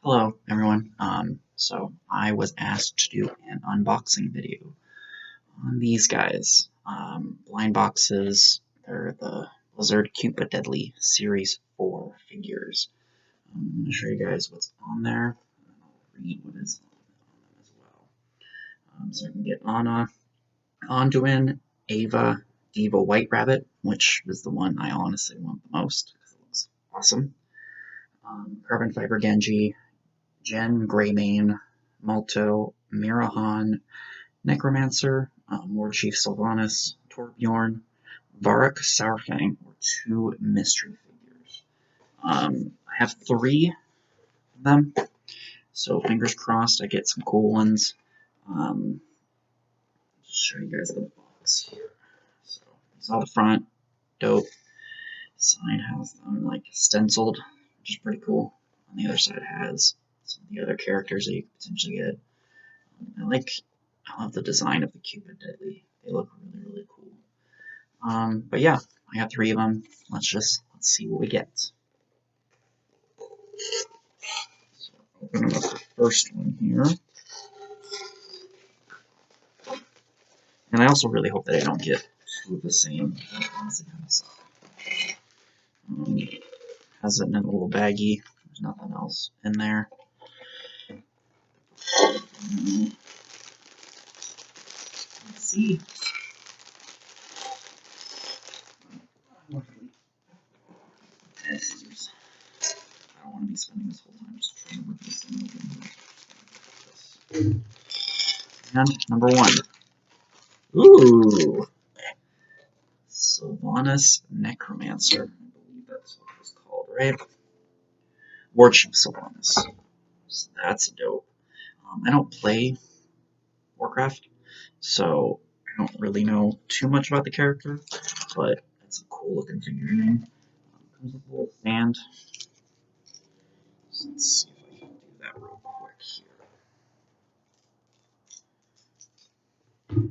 Hello, everyone. So I was asked to do an unboxing video on these guys. Blind boxes. They're the Blizzard Cute but Deadly Series 4 figures. I'm going to show you guys what's on there. I'll read what is on them as well. So I can get Anna, Anduin, Ava, Diva White Rabbit, which is the one I honestly want the most because it looks awesome. Carbon Fiber Genji, Jen Greymane, Malto, Mirahan, Necromancer, Lord Chief Sylvanas, Torbjorn, Varrock Sourfang, or two mystery figures. I have three of them, so fingers crossed I get some cool ones. Just show you guys the box here. So it's all the front, dope. Side has them like stenciled, which is pretty cool. On the other side has some of the other characters that you could potentially get. I love the design of the Cupid Deadly. They look really cool. But yeah, I got three of them. Let's see what we get. So open up the first one here. And I also really hope that I don't get two of the same. Has it in a little baggie. There's nothing else in there. Let's see. Scissors. I don't want to be spending this whole time just trying to rip this thing open. And number one. Ooh! Sylvanas Necromancer. I believe that's what it was called, right? Lord Chief Sylvanas. So that's dope. I don't play Warcraft, so I don't really know too much about the character, but it's a cool looking figurine. Comes with a little stand. So let's see if I can do that real quick here.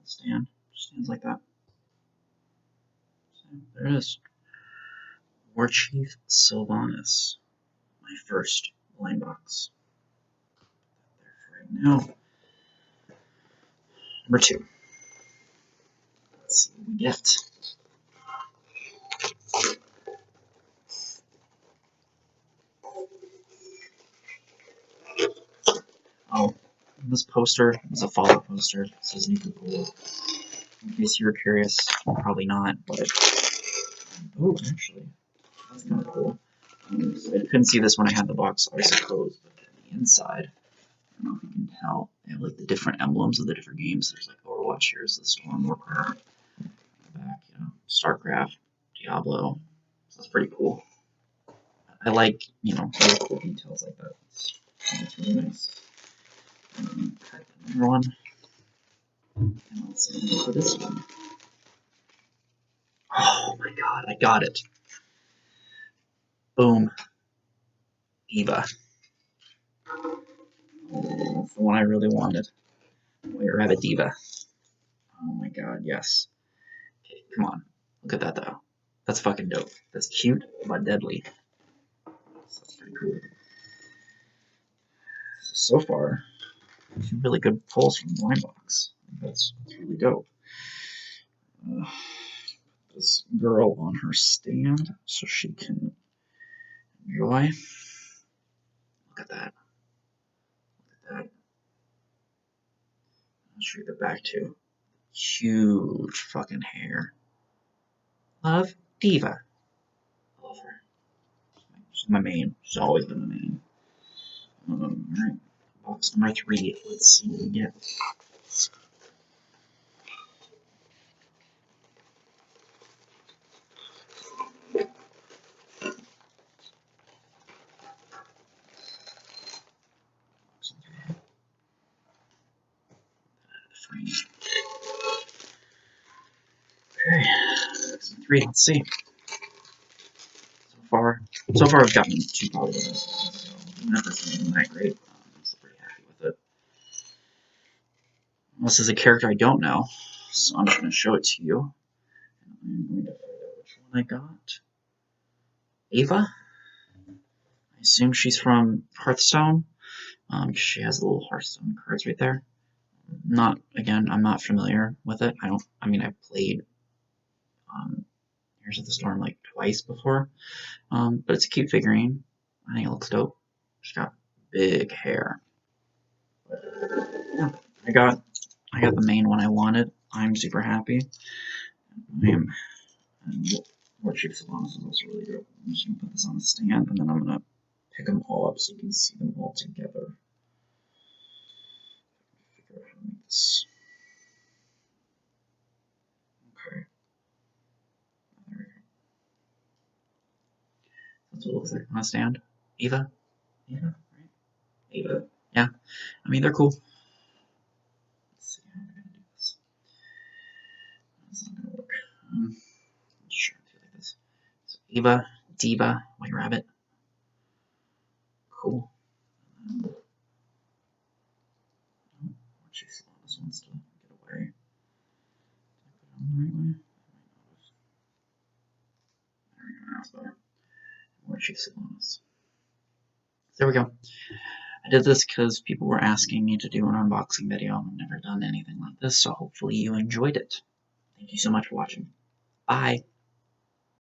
Stand. Stands like that. So there it is. War Chief Sylvanas. My first blind box. There for right now. Number two. Let's see what we get. Oh, this poster is a follow poster. It says Nuka Cool. In case you were curious, probably not, but oh, actually, that's kind of cool. So I couldn't see this when I had the box, I suppose, but on the inside, I don't know if you can tell, they have like the different emblems of the different games. There's like Overwatch, here's the Storm, Warcraft, back, Starcraft, Diablo. So that's pretty cool. I like, really cool details like that. It's really nice. Number one. And let's see for this one. Oh my god, I got it. Boom. Eva. That's the one I really wanted. White Rabbit Diva. Oh my god, yes. Okay, come on. Look at that though. That's fucking dope. That's cute, but deadly. That's pretty cool. So far, two really good pulls from the blind box. That's really dope. This girl on her stand so she can enjoy. Look at that. Look at that. I'll show you the back too. Huge fucking hair. Love Diva. I love her. She's my main. She's always been the main. Alright. Box number three. Let's see what we get. Okay, three. Let's see. So far I've gotten two positives. So never seen that great. I'm still pretty happy with This is a character I don't know, so I'm just going to show it to you. I'm going to find out which one I got. Ava? I assume she's from Hearthstone. She has little Hearthstone cards right there. I'm not familiar with it. I've played Heroes of the Storm like twice before. But it's a cute figurine. I think it looks dope. She's got big hair. But, yeah, I got the main one I wanted. I'm super happy. I am. And War Chief Sylvanas is also really dope. I'm just gonna put this on the stand, and then I'm gonna pick them all up so you can see them all together. Figure out how to make this. Okay. There we go. That's what it looks like on a stand. Ava? Ava, right? Ava. Yeah. I mean, they're cool. Let's see how we're gonna do this. That's not gonna work. Sure, like this. So Eva, Diva, White Rabbit. Cool. Jeez, this wants to get away. Did I put it on the right way? There we go, now it's better. More Chief Sylvanas. There we go. I did this because people were asking me to do an unboxing video. I've never done anything like this, so hopefully you enjoyed it. Thank you so much for watching. Bye.